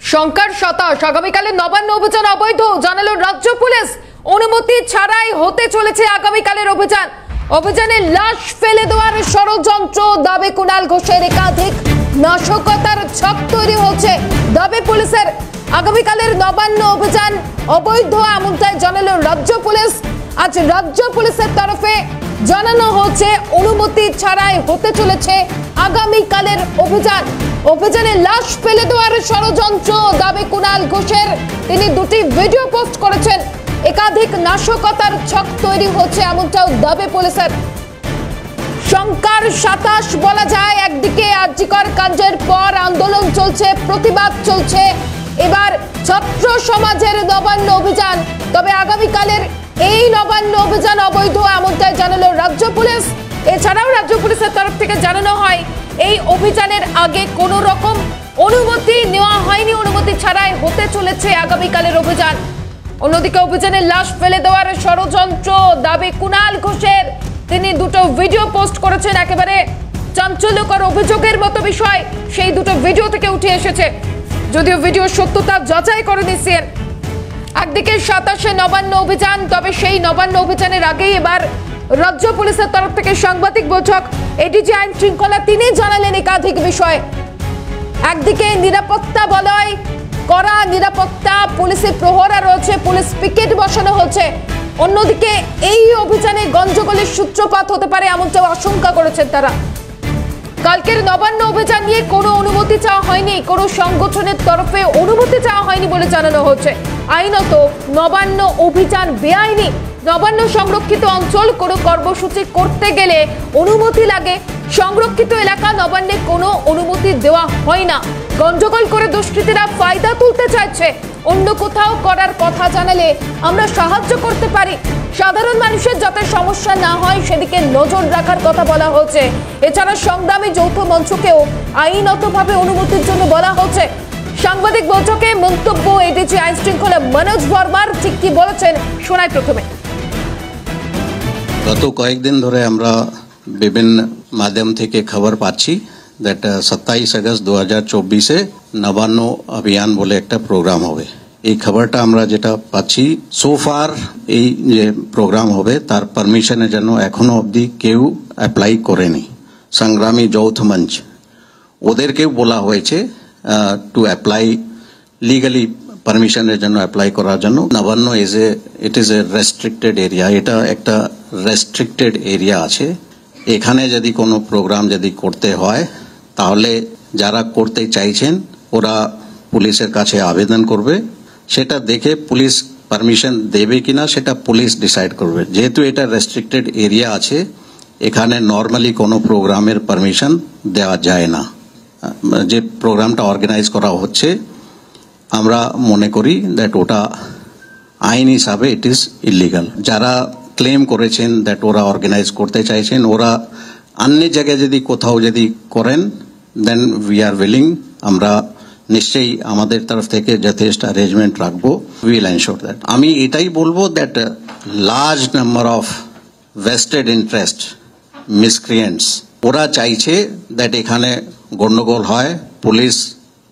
শঙ্কার 27 আগামীকালে নবান্ন অভিযান অবৈধ জানালো রাজ্য পুলিশ। অনুমতি ছাড়াই হতে চলেছে আগামীকালের অভিযান। অভিযানে লাশ ফেলে দেওয়ার ষড়যন্ত্র দাবি কুণাল ঘোষের। একাধিক নাশকতার ছক তৈরি হচ্ছে দাবি পুলিশের। আগামীকালের নবান্ন অভিযান অবৈধ এমনটাই জানালো রাজ্য পুলিশ। আজ রাজ্য পুলিশের তরফে জানানো হচ্ছে অনুমতি ছাড়াই হতে চলেছে আগামীকালের অভিযান। অভিযানে লাশ ফেলে দেওয়ার ষড়যন্ত্র দাবি কুণাল ঘোষের। তিনি দুটি ভিডিও পোস্ট করেছেন। একাধিক নাশকতার ছক তৈরি হচ্ছে এমনটাও দাবি পুলিশের। শঙ্কার 27 বলা যায়। একদিকে আরজিকর কাণ্ডের পর আন্দোলন চলছে, প্রতিবাদ চলছে, এবার ছাত্র সমাজের নবান্ন অভিযান। তবে আগামীকালের এই নবান্ন অভিযান অবৈধ এমনটাই জানালো রাজ্য পুলিশ। এছাড়াও রাজ্য পুলিশের তরফ থেকে জানানো হয় এই অভিযানের আগে কোনো রকম অনুমতি নেওয়া হয়নি, অনুমতি ছাড়াই হতে চলেছে আগামীকালের অভিযান। অন্যদিকে অভিযানে লাশ ফেলে দেওয়ার ষড়যন্ত্র দাবি কুণাল ঘোষের। তিনি দুটো ভিডিও পোস্ট করেছেন, একেবারে চাঞ্চল্যকর অভিযোগের মতো বিষয় সেই দুটো ভিডিও থেকে উঠে এসেছে, যদিও ভিডিও সত্যতা যাচাই করেনি সিএন। একদিকে 27 নবান্ন অভিযান, তবে সেই নবান্ন অভিযানের আগেই এবার রাজ্য পুলিশের তরফ থেকে সাংবাদিক বৈঠক। এডিজি আইন শৃঙ্খলা তিনি জানালেন একাধিক বিষয়। একদিকে নিরাপত্তা বলয়, কড়া নিরাপত্তা, পুলিশের প্রহরা রয়েছে, পুলিশ পিকেট বসানো হচ্ছে। অন্যদিকে এই অভিযানে গন্ডগোলের সূত্রপাত হতে পারে এমনটাও আশঙ্কা করেছেন তারা। কালকের নবান্ন অভিযান নিয়ে কোনো অনুমতি চাওয়া হয়নি, কোনো সংগঠনের তরফে অনুমতি চাওয়া হয়নি বলে জানানো হচ্ছে। আইনত নবান্ন অভিযান বেআইনি। নবান্ন সংরক্ষিত অঞ্চল কোনো কর্মসূচি করতে গেলে অনুমতি লাগে। সংরক্ষিত এলাকা নবান্নে কোনো অনুমতি দেওয়া হয় না। গন্ডগোল করে দুষ্কৃতীরা ফায়দা তুলতে চাইছে। অন্য কোথাও করার কথা জানালে আমরা সাহায্য করতে পারি। সাধারণ মানুষের যাতে সমস্যা না হয় সেদিকে নজর রাখার কথা বলা হচ্ছে। এছাড়া সংগ্রামী যৌথ মঞ্চকেও আইনতভাবে অনুমতির জন্য বলা হচ্ছে। সাংবাদিক বৈঠকে মন্তব্য এডিজি আইন শৃঙ্খলা মনোজ বর্মার। ঠিক কি বলেছেন শোনাই প্রথমে। গত কয়েকদিন ধরে আমরা বিভিন্ন মাধ্যম থেকে খবর পাচ্ছি দ্যাট 27 আগস্ট 2024 নবান্ন অভিযান বলে একটা প্রোগ্রাম হবে। এই খবরটা আমরা যেটা পাচ্ছি, সোফার এই যে প্রোগ্রাম হবে তার পারমিশনের জন্য এখনো অবধি কেউ অ্যাপ্লাই করেনি। সংগ্রামী যৌথ মঞ্চ ওদেরকেও বলা হয়েছে টু অ্যাপ্লাই লিগালি, পারমিশনের জন্য অ্যাপ্লাই করার জন্য। Nabanna it is a restricted area, এটা একটা রেস্ট্রিক্টেড এরিয়া আছে। এখানে যদি কোনো প্রোগ্রাম যদি করতে হয় তাহলে যারা করতে চাইছেন ওরা পুলিশের কাছে আবেদন করবে, সেটা দেখে পুলিশ পারমিশন দেবে কিনা সেটা পুলিশ ডিসাইড করবে। যেহেতু এটা রেস্ট্রিক্টেড এরিয়া আছে, এখানে নর্মালি কোনো প্রোগ্রামের পারমিশন দেওয়া যায় না। যে প্রোগ্রামটা অর্গানাইজ করা হচ্ছে আমরা মনে করি দ্যাট ওটা আইন হিসাবে ইট ইজ ইলিগাল। যারা ক্লেম করেছেন দ্যাট ওরা অর্গানাইজ করতে চাইছেন, ওরা অন্য জায়গায় যদি কোথাও যদি করেন দেন উই আর উইলিং, আমরা নিশ্চয়ই আমাদের তরফ থেকে যথেষ্ট অ্যারেঞ্জমেন্ট রাখবো। Will ensure that. আমি এটাই বলবো that large number of vested interest miscreants ওরা চাইছে দ্যাট এখানে গন্ডগোল হয়, পুলিশ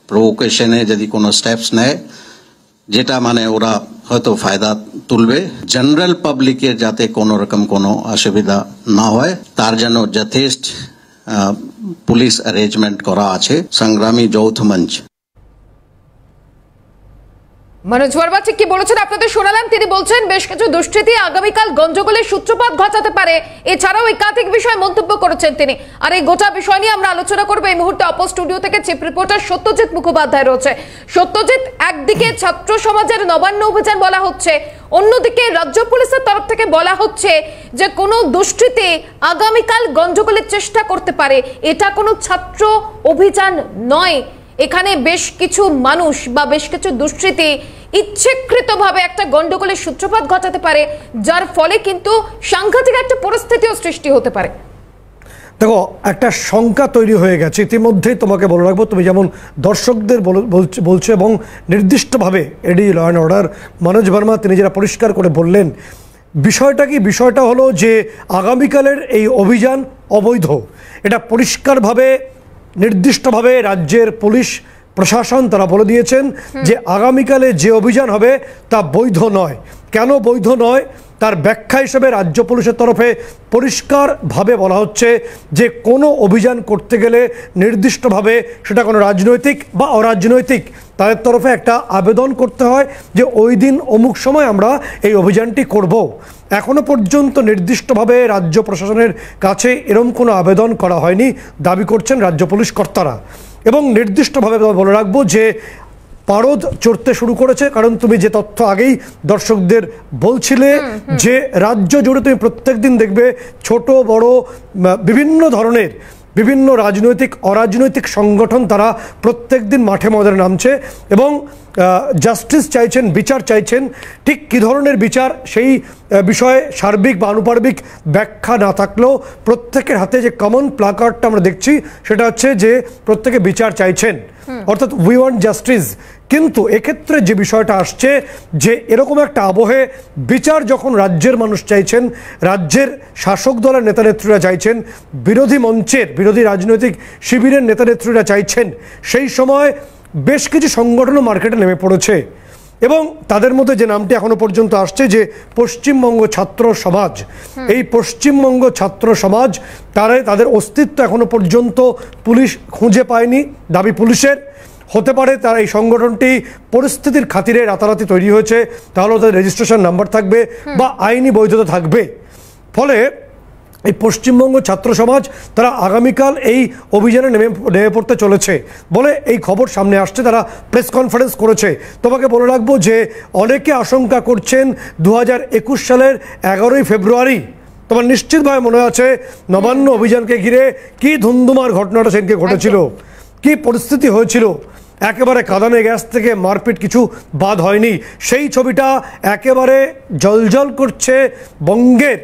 প্রভোকেশনে যদি কোনো স্টেপস নেয় যেটা মানে ওরা হয়তো ফায়দা তুলবে। জেনারেল পাবলিকের যাতে কোনো রকম কোনো অসুবিধা না হয় তার জন্য যথেষ্ট পুলিশ অ্যারেঞ্জমেন্ট করা আছে। সংগ্রামী যৌথ মঞ্চ। মনোজ বর্মা ঠিক কি বলেছেন আপনাদের শোনালাম। তিনি বলছেন বেশ কিছু দুষ্কৃতী আগামীকাল গন্ডগোলের সূত্রপাত ঘটাতে পারে। এছাড়াও একাধিক বিষয় মন্তব্য করেছেন তিনি। আর এই গোটা বিষয় নিয়ে আমরা আলোচনা করবো। এই মুহূর্তে অপর স্টুডিও থেকে চিফ রিপোর্টার সত্যজিৎ মুখোপাধ্যায় রয়েছে। সত্যজিৎ, একদিকে ছাত্র সমাজের নবান্ন অভিযান বলা হচ্ছে, অন্যদিকে রাজ্য পুলিশের তরফ থেকে বলা হচ্ছে যে কোনো দুষ্কৃতী আগামীকাল গন্ডগোলের চেষ্টা করতে পারে। এটা কোনো ছাত্র অভিযান নয়। এখানে বেশ কিছু মানুষ বা বেশ কিছু দুষ্কৃতী ইচ্ছাকৃতভাবে একটা গন্ডগোলের সূত্রপাত ঘটাতে পারে, যার ফলে কিন্তু সাংঘাতিক একটা পরিস্থিতিও সৃষ্টি হতে পারে। দেখো, একটা শঙ্কা তৈরি হয়ে গেছে ইতিমধ্যেই। তোমাকে বলে রাখবো, তুমি যেমন দর্শকদের বলছো এবং নির্দিষ্টভাবে AD law and order Manoj Verma তিনি যারা পরিষ্কার করে বললেন বিষয়টা কি, বিষয়টা হলো যে আগামীকালের এই অভিযান অবৈধ। এটা পরিষ্কারভাবে নির্দিষ্টভাবে রাজ্যের পুলিশ প্রশাসন তারা বলে দিয়েছেন যে আগামীকালে যে অভিযান হবে তা বৈধ নয়। কেন বৈধ নয় তার ব্যাখ্যা হিসেবে রাজ্য পুলিশের তরফে পরিষ্কারভাবে বলা হচ্ছে যে কোনো অভিযান করতে গেলে নির্দিষ্টভাবে সেটা কোনো রাজনৈতিক বা অরাজনৈতিক তাদের তরফে একটা আবেদন করতে হয় যে ওই দিন অমুক সময় আমরা এই অভিযানটি করব। এখনো পর্যন্ত নির্দিষ্টভাবে রাজ্য প্রশাসনের কাছে এরকম কোনো আবেদন করা হয়নি দাবি করছেন রাজ্য পুলিশ কর্তারা। এবং নির্দিষ্টভাবে বলে রাখবো যে পারদ চড়তে শুরু করেছে, কারণ তুমি যে তথ্য আগেই দর্শকদের বলছিলে যে রাজ্য জুড়ে তুমি প্রত্যেক দিন দেখবে ছোট বড় বিভিন্ন ধরনের বিভিন্ন রাজনৈতিক অরাজনৈতিক সংগঠন তারা প্রত্যেক দিন মাঠে ময়দানে নামছে এবং জাস্টিস চাইছেন, বিচার চাইছেন। ঠিক কী ধরনের বিচার সেই বিষয়ে সার্বিক বা আনুপার্বিক ব্যাখ্যা না থাকলেও প্রত্যেকের হাতে যে কমন প্ল্যাকার্ডটা আমরা দেখছি সেটা হচ্ছে যে প্রত্যেকে বিচার চাইছেন, অর্থাৎ উই ওয়ান্ট জাস্টিস। কিন্তু এক্ষেত্রে যে বিষয়টা আসছে যে এরকম একটা আবহে বিচার যখন রাজ্যের মানুষ চাইছেন, রাজ্যের শাসক দলের নেতানেত্রীরা চাইছেন, বিরোধী মঞ্চের বিরোধী রাজনৈতিক শিবিরের নেতানেত্রীরা চাইছেন, সেই সময় বেশ কিছু সংগঠনও মার্কেটে নেমে পড়েছে। এবং তাদের মধ্যে যে নামটি এখনো পর্যন্ত আসছে যে পশ্চিমবঙ্গ ছাত্র সমাজ, এই পশ্চিমবঙ্গ ছাত্র সমাজ তাদের অস্তিত্ব এখনো পর্যন্ত পুলিশ খুঁজে পায়নি, দাবি পুলিশের। হতে পারে তার এই সংগঠনটি পরিস্থিতির খাতিরে রাতারাতি তৈরি হয়েছে, তাহলেও তাদের রেজিস্ট্রেশন নাম্বার থাকবে বা আইনি বৈধতা থাকবে। ফলে এই পশ্চিমবঙ্গ ছাত্র সমাজ তারা আগামীকাল এই অভিযানে নেমে পড়তে চলেছে বলে এই খবর সামনে আসছে। তারা প্রেস কনফারেন্স করেছে। তোমাকে বলে রাখবো যে অনেকে আশঙ্কা করছেন 2021 সালের 11ই ফেব্রুয়ারি, তোমার নিশ্চিতভাবে মনে আছে নবান্ন অভিযানকে ঘিরে কি ধুমধুমার ঘটনাটা সেদিনকে ঘটেছিল, কি পরিস্থিতি হয়েছিল। একেবারে কাঁদানে গ্যাস থেকে মারপিট কিছু বাদ হয়নি। সেই ছবিটা একেবারে জ্বলজ্বল করছে বঙ্গের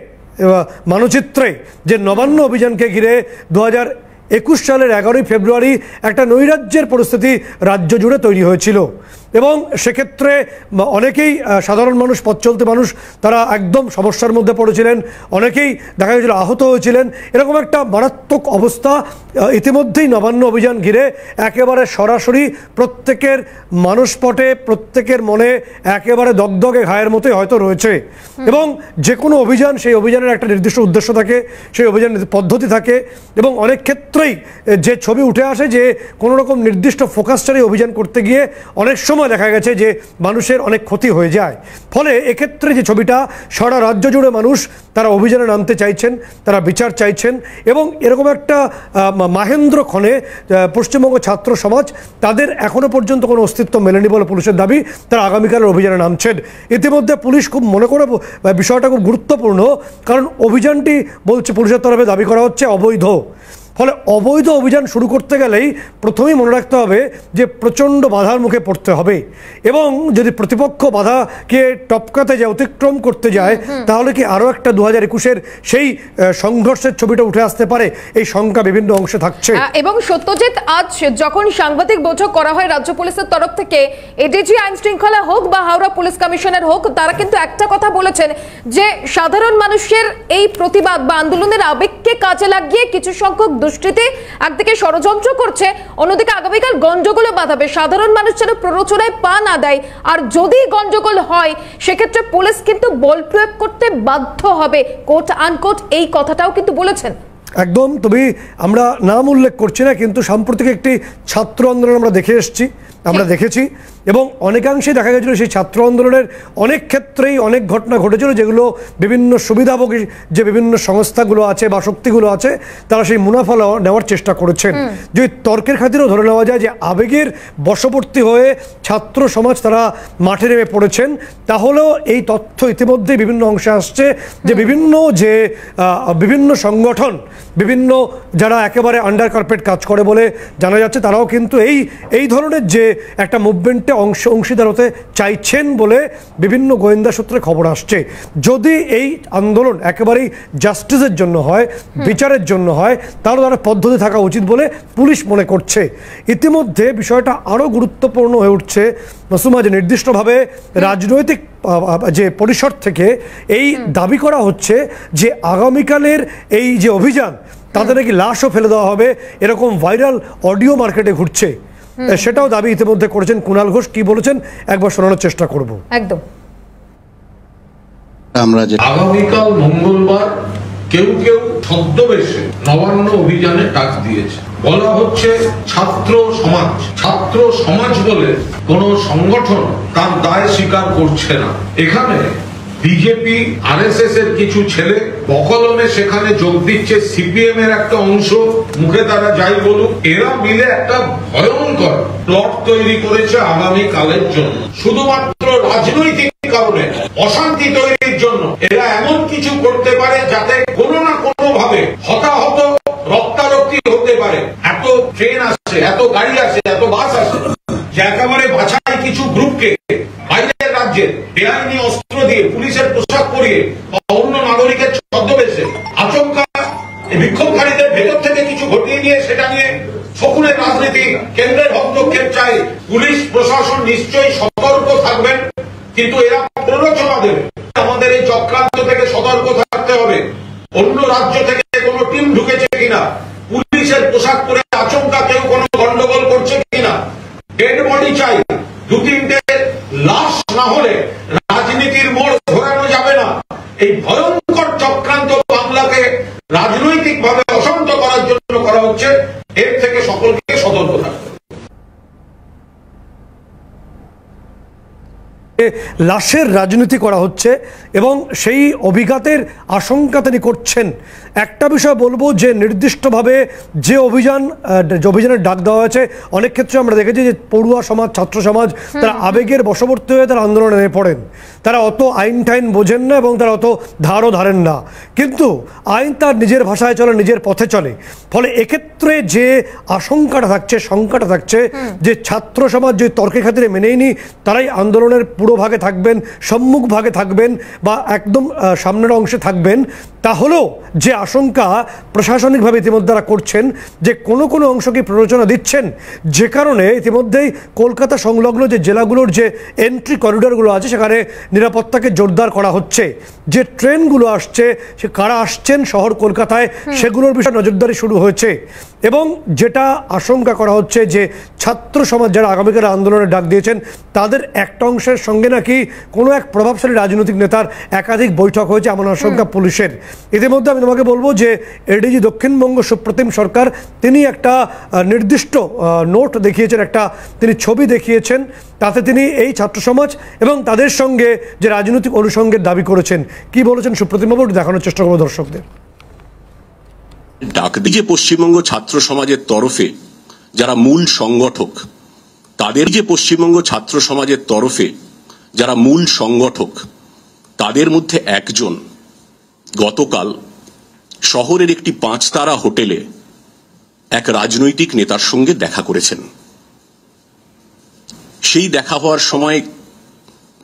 মানচিত্রে যে নবান্ন অভিযানকে ঘিরে 2021 সালের 11ই ফেব্রুয়ারি একটা নৈরাজ্যের পরিস্থিতি রাজ্য জুড়ে তৈরি হয়েছিল। এবং সেক্ষেত্রে অনেকেই সাধারণ মানুষ, পথ চলতি মানুষ তারা একদম সমস্যার মধ্যে পড়েছিলেন, অনেকেই দেখা গেছিল আহত হয়েছিলেন। এরকম একটা মারাত্মক অবস্থা ইতিমধ্যেই নবান্ন অভিযান ঘিরে একেবারে সরাসরি প্রত্যেকের মানসপটে, প্রত্যেকের মনে একেবারে দগদগে ঘায়ের মতোই হয়তো রয়েছে। এবং যে কোনো অভিযান, সেই অভিযানের একটা নির্দিষ্ট উদ্দেশ্য থাকে, সেই অভিযানের পদ্ধতি থাকে এবং অনেক ক্ষেত্রেই যে ছবি উঠে আসে যে কোনো রকম নির্দিষ্ট ফোকাস ছাড়াই অভিযান করতে গিয়ে অনেক সময় দেখা গেছে যে মানুষের অনেক ক্ষতি হয়ে যায়। ফলে এক্ষেত্রে যে ছবিটা সারা রাজ্য জুড়ে মানুষ তারা অভিযানে নামতে চাইছেন, তারা বিচার চাইছেন এবং এরকম একটা মাহেন্দ্র ক্ষণে পশ্চিমবঙ্গ ছাত্র সমাজ তাদের এখনো পর্যন্ত কোনো অস্তিত্ব মেলেনি বলে পুলিশের দাবি। তারা আগামীকালের অভিযানে নামছেন। ইতিমধ্যে পুলিশ খুব মনে করে বিষয়টা খুব গুরুত্বপূর্ণ, কারণ অভিযানটি বলছে পুলিশের তরফে দাবি করা হচ্ছে অবৈধ। ফলে অবৈধ অভিযান শুরু করতে গেলেই প্রথমেই মনে রাখতে হবে যে প্রচণ্ড বাধার মুখে পড়তে হবে এবং যদি প্রতিপক্ষ বাধাকে টপকাতে যায়, অতিক্রম করতে যায়, তাহলে কি আরও একটা 2021-এর সেই সংঘর্ষের ছবিটা উঠে আসতে পারে, এই শঙ্কা বিভিন্ন অংশে থাকছে। এবং সত্যজিৎ, আজ যখন সাংবাদিক বৈঠক করা হয় রাজ্য পুলিশের তরফ থেকে, এডিজি আইন শৃঙ্খলা হোক বা হাওড়া পুলিশ কমিশনার হোক, তারা কিন্তু একটা কথা বলেছেন যে সাধারণ মানুষের এই প্রতিবাদ বা আন্দোলনের আবেগকে কাজে লাগিয়ে কিছু সংখ্যক দুষ্কৃতী একদিকে ষড়যন্ত্র করছে, অন্যদিকে আগামীকাল গন্ডগোল বাঁধাবে, সাধারণ মানুষ যেন প্ররোচনায় পা না দেয়। আর যদি গন্ডগোল হয় সেক্ষেত্রে পুলিশ কিন্তু বল প্রয়োগ করতে বাধ্য হবে, কোট আনকোট এই কথাটাও কিন্তু বলেছেন। একদম, তুমি আমরা নাম উল্লেখ করছি না, কিন্তু সাম্প্রতিক একটি ছাত্র আন্দোলন আমরা দেখেছি এবং অনেকাংশে দেখা গেছিল সেই ছাত্র আন্দোলনের অনেক ক্ষেত্রেই অনেক ঘটনা ঘটেছিল যেগুলো বিভিন্ন সুবিধাভোগী যে বিভিন্ন সংস্থাগুলো আছে বা শক্তিগুলো আছে তারা সেই মুনাফা নেওয়ার চেষ্টা করেছেন। যদি তর্কের খাতিরেও ধরে নেওয়া যায় যে আবেগের বশবর্তী হয়ে ছাত্র সমাজ তারা মাঠে নেমে পড়েছেন, তাহলেও এই তথ্য ইতিমধ্যেই বিভিন্ন অংশে আসছে যে বিভিন্ন সংগঠন, বিভিন্ন যারা একেবারে আন্ডার কার্পেট কাজ করে বলে জানা যাচ্ছে, তারাও কিন্তু এই ধরনের যে একটা মুভমেন্টে অংশীদার হতে চাইছেন বলে বিভিন্ন গোয়েন্দা সূত্রে খবর আসছে। যদি এই আন্দোলন একেবারেই জাস্টিসের জন্য হয়, বিচারের জন্য হয়, তাহলে তার পদ্ধতি থাকা উচিত বলে পুলিশ মনে করছে। ইতিমধ্যে বিষয়টা আরও গুরুত্বপূর্ণ হয়ে উঠছে মাসুমা, যে নির্দিষ্টভাবে রাজনৈতিক যে পরিসর থেকে এই দাবি করা হচ্ছে যে আগামীকালের এই যে অভিযান তাদের নাকি লাশও ফেলে দেওয়া হবে, এরকম ভাইরাল অডিও মার্কেটে ঘুরছে। সেটাও দাবি ইতিমধ্যে করেছেন কুণাল ঘোষ। কি বলেছেন একবার শোনানোর চেষ্টা করব। একদম আমরা যে আগামীকাল মঙ্গলবার কেউ কেউ ছদ্মবেশে নবান্ন অভিযানে ডাক দিয়েছে। বলা হচ্ছে ছাত্র সমাজ বলে কোন সংগঠন তার দায় স্বীকার করছে না। এখানে বিজেপি আরএসএস এর কিছু ছেলে বকলমে সেখানে যোগ দিচ্ছে, সিপিএম এর একটা অংশ, মুখে তারা যাই বলুক, এরা মিলে একটা ভয়ঙ্কর প্লট তৈরি করেছে আগামী কালের জন্য। শুধুমাত্র রাজনৈতিক কারণে অশান্তি তৈরির জন্য এরা এমন কিছু করতে পারে যাতে কোনো না কোনো ভাবে হতাহত রক্তারক্তি হতে পারে। এত ট্রেন আসে, এত গাড়ি আসে, এত বাস আসে, যে একেবারে বাছাই কিছু গ্রুপকে বাইরের রাজ্যে বেআইনি অস্ত্র দিয়ে, পুলিশের পোশাক পরিয়ে বা অন্য নাগরিকের ছদ্মবেশে আচমকা বিক্ষোভকারীদের ভেতর থেকে কিছু ঘটিয়ে নিয়ে সেটা নিয়ে শকুনের রাজনীতি, কেন্দ্রের হস্তক্ষেপ চাই। পুলিশ প্রশাসন নিশ্চয়ই সতর্ক থাকবেন, কিন্তু এরা প্ররোচনা দেবে। আমাদের এই চক্রান্ত থেকে সতর্ক থাকতে হবে। অন্য রাজ্য থেকে কোনো টিম ঢুকেছে কিনা, পুলিশের পোশাক পরে আচমকা কেউ কোনো গন্ডগোল করছে কিনা, ডেড বডি চাই। 2-3টে লাশ না হলে রাজনীতির মোড় ঘোরানো যাবে না। এই ভয়ঙ্কর চক্রান্ত বাংলাকে রাজনৈতিক ভাবে অশান্ত করার জন্য করা হচ্ছে, এর থেকে সকলকে সতর্ক থাকতে হবে। লাশের রাজনীতি করা হচ্ছে এবং সেই অভিঘাতের আশঙ্কা তিনি করছেন। একটা বিষয় বলবো যে নির্দিষ্টভাবে যে অভিযানের ডাক দেওয়া হয়েছে, অনেক ক্ষেত্রে আমরা দেখেছি যে পড়ুয়া সমাজ, ছাত্র সমাজ তারা আবেগের বশবর্তী হয়ে তারা আন্দোলনে নেমে পড়েন। তারা অত আইন টাইন বোঝেন না এবং তারা অত ধারও ধারেন না, কিন্তু আইন তার নিজের ভাষায় চলে, নিজের পথে চলে। ফলে এক্ষেত্রে যে আশঙ্কাটা থাকছে, শঙ্কাটা থাকছে যে ছাত্র সমাজ যে তর্কে খাতিরে মেনেইনি, তারাই আন্দোলনের পুরো ভাগে থাকবেন, সম্মুখ ভাগে থাকবেন বা একদম সামনের অংশে থাকবেন, তাহলেও যে আশঙ্কা প্রশাসনিকভাবে ইতিমধ্যে তারা করছেন যে কোনো কোনো অংশকে প্ররোচনা দিচ্ছেন, যে কারণে ইতিমধ্যেই কলকাতা সংলগ্ন যে জেলাগুলোর যে এন্ট্রি করিডোরগুলো আছে সেখানে নিরাপত্তাকে জোরদার করা হচ্ছে। যে ট্রেনগুলো আসছে, সে কারা আসছেন শহর কলকাতায়, সেগুলোর বিষয়ে নজরদারি শুরু হয়েছে। এবং যেটা আশঙ্কা করা হচ্ছে যে ছাত্র সমাজ যারা আগামীকাল আন্দোলনের ডাক দিয়েছেন, তাদের একটা অংশের সঙ্গে নাকি কোনো এক প্রভাবশালী রাজনৈতিক নেতার একাধিক বৈঠক হয়েছে, এমন আশঙ্কা পুলিশের। ইতিমধ্যে আমি তোমাকে বলবো যে এডিজি দক্ষিণবঙ্গ সুপ্রতিম সরকার তিনি একটা নির্দিষ্ট নোট দেখিয়েছেন, একটা তিনি ছবি দেখিয়েছেন, তাতে তিনি এই ছাত্র সমাজ এবং তাদের সঙ্গে যে রাজনৈতিক অনুষঙ্গের দাবি করেছেন। কি বলেছেন সুপ্রতিম বাবু, দেখানোর চেষ্টা করবো দর্শকদের। ডাক দিয়ে পশ্চিমবঙ্গ ছাত্র সমাজের তরফে যারা মূল সংগঠক, তাদের যে পশ্চিমবঙ্গ ছাত্র সমাজের তরফে যারা মূল সংগঠক, তাদের মধ্যে একজন গতকাল শহরের একটি 5 তারা হোটেলে এক রাজনৈতিক নেতার সঙ্গে দেখা করেছেন। সেই দেখা হওয়ার সময়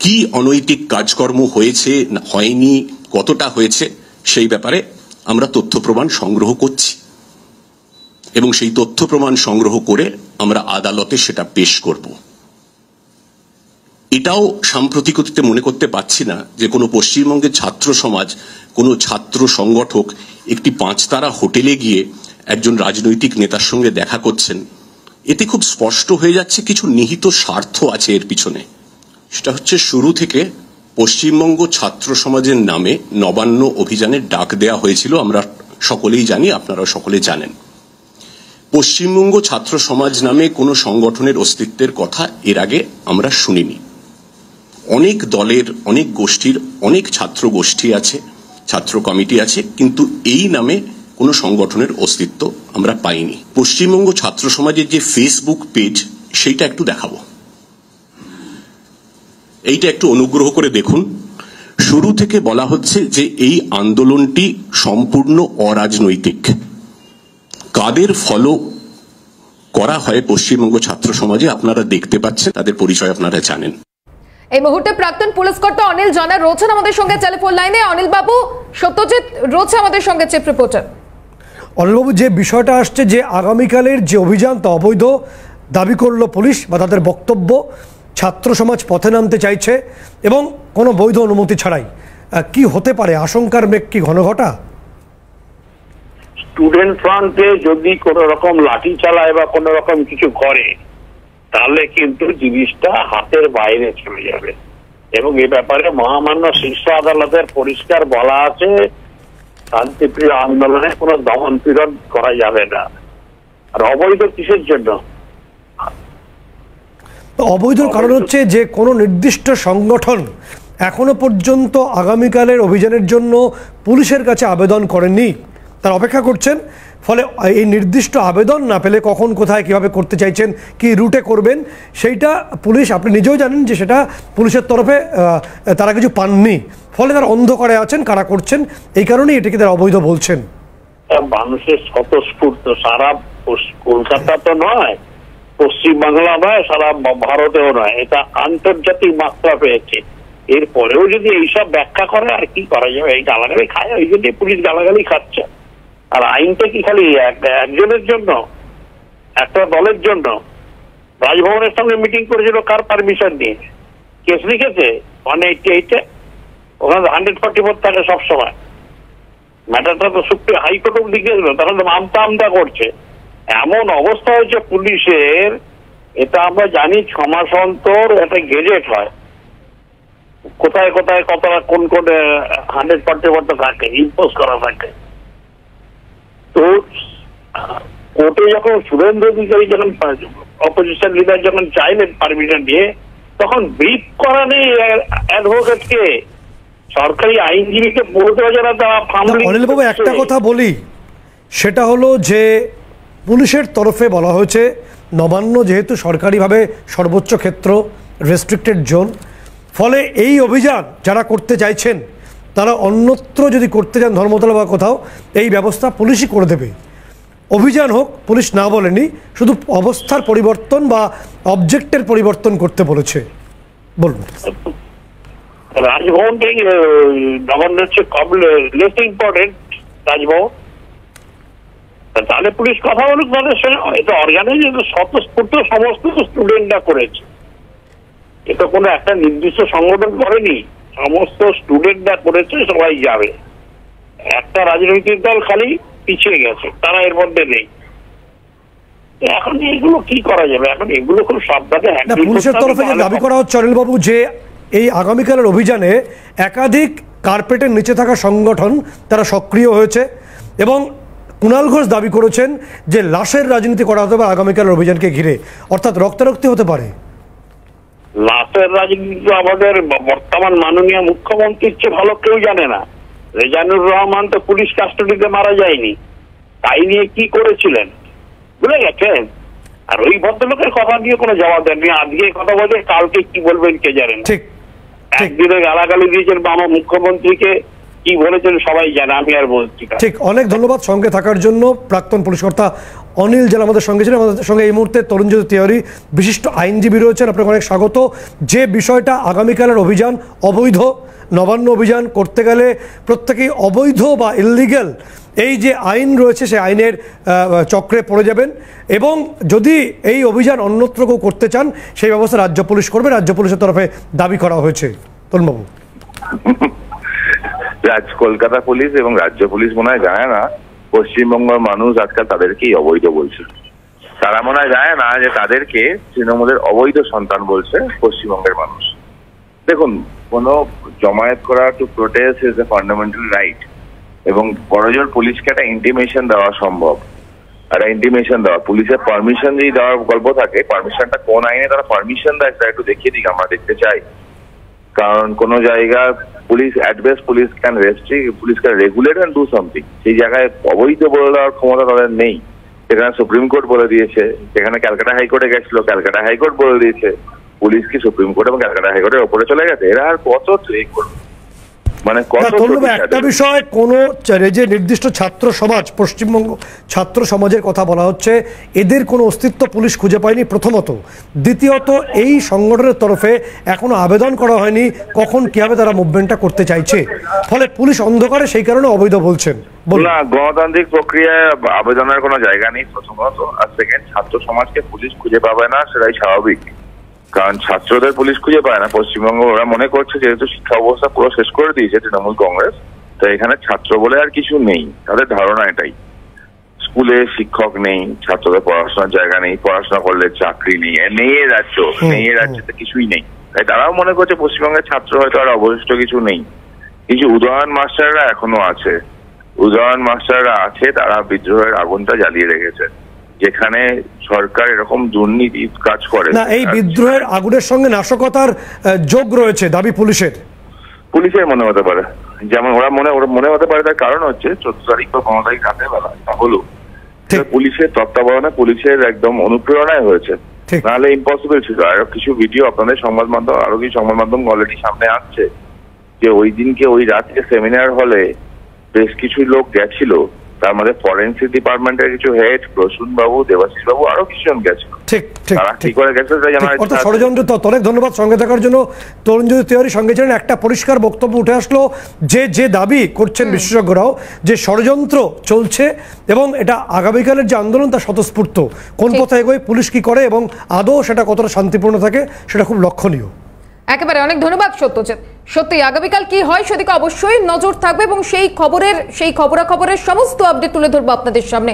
কি অনৈতিক কাজকর্ম হয়েছে, হয়নি, কতটা হয়েছে, সেই ব্যাপারে আমরা তথ্য প্রমাণ সংগ্রহ করছি এবং সেই তথ্য প্রমাণ সংগ্রহ করে আমরা আদালতে সেটা পেশ করব। এটাও সাম্প্রতিকতাতে মনে করতে পারছি না যে কোনো পশ্চিমবঙ্গের ছাত্র সমাজ, কোনো ছাত্র সংগঠক একটি 5 তারা হোটেলে গিয়ে একজন রাজনৈতিক নেতার সঙ্গে দেখা করছেন। এতে খুব স্পষ্ট হয়ে যাচ্ছে কিছু নিহিত স্বার্থ আছে এর পিছনে। সেটা হচ্ছে শুরু থেকে পশ্চিমবঙ্গ ছাত্র সমাজের নামে নবান্ন অভিযানের ডাক দেয়া হয়েছিল, আমরা সকলেই জানি, আপনারা সকলে জানেন। পশ্চিমবঙ্গ ছাত্র সমাজ নামে কোনো সংগঠনের অস্তিত্বের কথা এর আগে আমরা শুনিনি। অনেক দলের, অনেক গোষ্ঠীর, অনেক ছাত্র গোষ্ঠী আছে, ছাত্র কমিটি আছে, কিন্তু এই নামে কোনো সংগঠনের অস্তিত্ব আমরা পাইনি। পশ্চিমবঙ্গ ছাত্র সমাজের যে ফেসবুক পেজ, সেইটা একটু দেখাবো। এইটা একটু অনুগ্রহ করে দেখুন। শুরু থেকে বলা হচ্ছে যে এই আন্দোলনটি সম্পূর্ণ অরাজনৈতিক। কাদের ফলো করা হয় পশ্চিমবঙ্গ ছাত্র সমাজে আপনারা দেখতে পাচ্ছেন, তাদের পরিচয় আপনারা জানেন। এই মুহূর্তে প্রাক্তন পুলিশ কর্তা অনিল জানা রয়েছেন আমাদের সঙ্গে টেলিফোন লাইনে। অনিল বাবু, সত্যজিৎ রয়েছে আমাদের সঙ্গে, চিফ রিপোর্টার। অনিল বাবু, যে বিষয়টা আসছে যে আগামীকালের যে অভিযান তা অবৈধ দাবি করলো পুলিশ বা তাদের বক্তব্য, ছাত্র সমাজ পথে নামতে চাইছে এবং কোনো বৈধ অনুমতি ছাড়াই, কি হতে পারে? আশঙ্কার মেঘ কি ঘন ঘটা? স্টুডেন্ট ফ্রন্টে যদি কোনো রকম লাঠি চালায় বা কোনো রকম কিছু করে, তাহলে কিন্তু জিনিসটা হাতের বাইরে চলে যাবে। এবং এ ব্যাপারে মহামান্য শীর্ষ আদালতের পরিষ্কার বলা আছে, শান্তিপ্রিয় আন্দোলনে কোনো দমন পীড়ন করা যাবে না। আর অবৈধ কিসের জন্য? অবৈধ কারণ হচ্ছে যে কোনো নির্দিষ্ট সংগঠন এখনো পর্যন্ত আগামীকালের অভিযানের জন্য পুলিশের কাছে আবেদন করেননি, তার অপেক্ষা করছেন। ফলে এই নির্দিষ্ট আবেদন না পেলে কখন কোথায় কিভাবে করতে চাইছেন, কি রুটে করবেন, সেইটা পুলিশ, আপনি নিজেও জানেন যে সেটা পুলিশের তরফে তারা কিছু পাননি। ফলে তারা অন্ধকারে আছেন, কারা করছেন, এই কারণেই এটাকে তারা অবৈধ বলছেন। মানুষের স্বতঃস্ফূর্ত, সারা কলকাতা তো নয়, পশ্চিমবাংলা নয়, সারা ভারতেও নয়, এটা আন্তর্জাতিক মাত্রা পেয়েছে। এরপরেও যদি এইসব ব্যাখ্যা করে, আর কি করা যাবে? এই গালাগালি খায়, ওই জন্য পুলিশ গালাগালি খাচ্ছে। আর আইনটা কি খালি একজনের জন্য, একটা দলের জন্য? রাজভবনের সঙ্গে মিটিং করেছিল কার পারমিশন নিয়ে? কেস লিখেছে 188-এ, ওখানে 144 থাকে সবসময়। ম্যাটারটা তো সুপ্রিম হাইকোর্টও লিখেছিল, তখন তো আমতা করছে। এমন অবস্থা হয়েছে পুলিশের, এটা আমরা জানি 6 মাস অন্তর একটা গেজেট হয়, কোথায় কোথায় কতটা কোন কোন 144 থাকে, ইম্পোজ করা থাকে। তো কোর্টে যখন সুরেন্দ্র অধিকারী, যখন অপোজিশন লিডার যখন চাইলেন পারমিশন দিয়ে, তখন ব্রিফ করা নেই অ্যাডভোকেটকে, সরকারি আইনজীবীকে বলতে হবে যারা তারা ফার্মলি। অনিলবাবু, একটা কথা বলি, সেটা হলো যে পুলিশের তরফে বলা হয়েছে নবান্ন যেহেতু সরকারিভাবে সর্বোচ্চ ক্ষেত্র, রেস্ট্রিক্টেড জোন, ফলে এই অভিযান যারা করতে চাইছেন তারা অন্যত্র যদি করতে যান, ধর্মতলা বা কোথাও, এই ব্যবস্থা পুলিশই করে দেবে। অভিযান হোক, পুলিশ না বলেনি, শুধু অবস্থার পরিবর্তন বা অবজেক্টের পরিবর্তন করতে বলেছে। বলুন। রাজভবনটাই নবান্নের চেয়ে লেস ইম্পর্টেন্ট রাজভবন, তাহলে পুলিশ কথা বলুক তাদের সঙ্গে। এটা অর্গানাইজ, স্বতঃস্ফূর্ত সমস্ত স্টুডেন্টরা করেছে, এটা কোনো একটা নির্দিষ্ট সংগঠন করেনি, সমস্ত স্টুডেন্টরা করেছে, সবাই যাবে। একটা রাজনৈতিক দল খালি পিছিয়ে গেছে, তারা এর মধ্যে নেই। এখন এগুলো কি করা যাবে? এখন এগুলো খুব সাবধানে। পুলিশের তরফে যে দাবি করা হচ্ছে অনিলবাবু, যে এই আগামীকালের অভিযানে একাধিক কার্পেটের নিচে থাকা সংগঠন তারা সক্রিয় হয়েছে, এবং কুণাল ঘোষ দাবি করেছেন যে লাশের রাজনীতি করা হতে পারে আগামীকালের অভিযানকে ঘিরে, অর্থাৎ রক্তারক্তি হতে পারে। লাশের রাজনীতি আমাদের বর্তমান মাননীয় মুখ্যমন্ত্রীর চেয়ে ভালো কেউ জানে না। রেজানুর রহমান তো পুলিশ কাস্টডিতে মারা যায়নি, তাই নিয়ে কি করেছিলেন ভুলে গেছেন? আর ওই ভদ্রলোকের কথা দিয়ে কোনো জবাব দেননি। আজকে কথা বলে, কালকে কি বলবেন কে জানেন। ঠিক, একদিনে গালাগালি দিয়েছেন বাবা মুখ্যমন্ত্রীকে, কি বলেছেন সবাই জানে, আমি আর বলছি। ঠিক, অনেক ধন্যবাদ সঙ্গে থাকার জন্য। প্রাক্তন পুলিশ কর্তা অনিল জেল আমাদের সঙ্গে ছিলেন। আমাদের সঙ্গে এই মুহূর্তে তরুণজ্যোতি তিওয়ারি, বিশিষ্ট আইনজীবী রয়েছেন। আপনাকে অনেক স্বাগত। যে বিষয়টা আগামীকালের অভিযান অবৈধ, নবান্ন অভিযান করতে গেলে প্রত্যেকেই অবৈধ বা ইললিগ্যাল এই যে আইন রয়েছে সেই আইনের চক্রে পড়ে যাবেন, এবং যদি এই অভিযান অন্যত্র কেউ করতে চান সেই ব্যবস্থা রাজ্য পুলিশ করবে, রাজ্য পুলিশের তরফে দাবি করা হয়েছে। তরুণবাবু, কলকাতা পুলিশ এবং রাজ্য পুলিশ মনে হয় জানে না পশ্চিমবঙ্গের মানুষ আজকাল তাদেরকেই অবৈধ বলছে। তারা মনে হয় জানে না যে তাদেরকে তৃণমূলের অবৈধ সন্তান বলছে পশ্চিমবঙ্গের মানুষ। দেখুন, কোনো জমায়েত করা two protest is a fundamental right, এবং বড়জোর পুলিশকে একটা ইন্টিমেশন দেওয়া সম্ভব। একটা ইন্টিমেশন দেওয়া, পুলিশের পারমিশন যদি দেওয়ার গল্প থাকে, পারমিশনটা কোন আইনে তারা পারমিশন দেয় সেটা একটু দেখিয়ে দিক, আমরা দেখতে চাই। কারণ কোনো জায়গা police advise, police can restrict, police can regulate and do something. সেই জায়গায় অবৈধ বলে দেওয়ার ক্ষমতা তাদের নেই। সেখানে সুপ্রিম কোর্ট বলে দিয়েছে, সেখানে ক্যালকাটা হাইকোর্টে গেছিল, ক্যালকাটা হাইকোর্ট বলে দিয়েছে। পুলিশ কি সুপ্রিম কোর্ট এবং ক্যালকাটা হাইকোর্টের ওপরে চলে গেছে? এরা আর কত করবে? মানে একটা বিষয়, কোন যে নির্দিষ্ট ছাত্র সমাজ, পশ্চিমবঙ্গ ছাত্র সমাজের কথা বলা হচ্ছে, এদের কোনো অস্তিত্ব পুলিশ খুঁজে পায়নি প্রথমত। দ্বিতীয়ত, এই সংগঠনের তরফে এখনো আবেদন করা হয়নি কখন কিভাবে তারা মুভমেন্টটা করতে চাইছে, ফলে পুলিশ অন্ধকারে, সেই কারণে অবৈধ বলছেন। না, গণতান্ত্রিক প্রক্রিয়ায় আবেদনের কোনো জায়গা নেই প্রথমত। আর সেকেন্ড, ছাত্র সমাজকে পুলিশ খুঁজে পাবে না, সেটাই স্বাভাবিক। কারণ ছাত্রদের পুলিশ খুঁজে পায় না পশ্চিমবঙ্গ। ওরা মনে করছে যেহেতু শিক্ষা ব্যবস্থা পুরো শেষ করে দিয়েছে তৃণমূল কংগ্রেস, তো এখানে ছাত্র বলে আর কিছু নেই, তাদের ধারণা এটাই। স্কুলে শিক্ষক নেই, ছাত্রদের পড়াশোনার জায়গা নেই, পড়াশোনা করলে চাকরি নেই, নেই এ রাজ্যতে কিছুই নেই। তাই তারাও মনে করছে পশ্চিমবঙ্গের ছাত্র হয়তো আর অবশিষ্ট কিছু নেই। কিছু উদাহরণ মাস্টাররা এখনো আছে, তারা বিদ্রোহের আগুনটা জ্বালিয়ে রেখেছে। যেখানে সরকার এরকম দুর্নীতি কাজ করে না, এই বিদ্রোহের আগুনের সঙ্গে নাশকতার যোগ রয়েছে দাবি পুলিশের মনে হতে পারে। যেমন ওরা মনে হতে পারে, তার কারণ হচ্ছে 14 তারিখ বা 15 তারিখ রাতের বেলা হলো পুলিশের তত্ত্বাবধানে, পুলিশের একদম অনুপ্রেরণায় হয়েছে, নাহলে ইম্পসিবল ছিল। আর কিছু ভিডিও আপনাদের সংবাদ মাধ্যম অলরেডি সামনে আসছে যে ওই দিনকে ওই রাতে সেমিনার হলে বেশ কিছু লোক গেছিল, তার মধ্যে ফরেন্সিক ডিপার্টমেন্টের কিছু হেড, প্রসূন বাবু, দেবাশিস বাবু, আরো কিছুজন গেছিল। তারা কি করে গেছে ষড়যন্ত্র। অনেক ধন্যবাদ সঙ্গে থাকার জন্য। তরুণজ্যোতি তিওয়ারি সঙ্গে ছিলেন। একটা পরিষ্কার বক্তব্য উঠে আসলো যে দাবি করছেন বিশেষজ্ঞরাও, যে ষড়যন্ত্র চলছে এবং এটা আগামীকালের যে আন্দোলন তা স্বতঃস্ফূর্ত। কোন পথে এগোয়, পুলিশ কি করে এবং আদৌ সেটা কতটা শান্তিপূর্ণ থাকে সেটা খুব লক্ষণীয়। একেবারে অনেক ধন্যবাদ সত্যজিৎ। সত্যি আগামীকাল কি হয় সেদিকে অবশ্যই নজর থাকবে এবং সেই খবরাখবরের সমস্ত আপডেট তুলে ধরবো আপনাদের সামনে।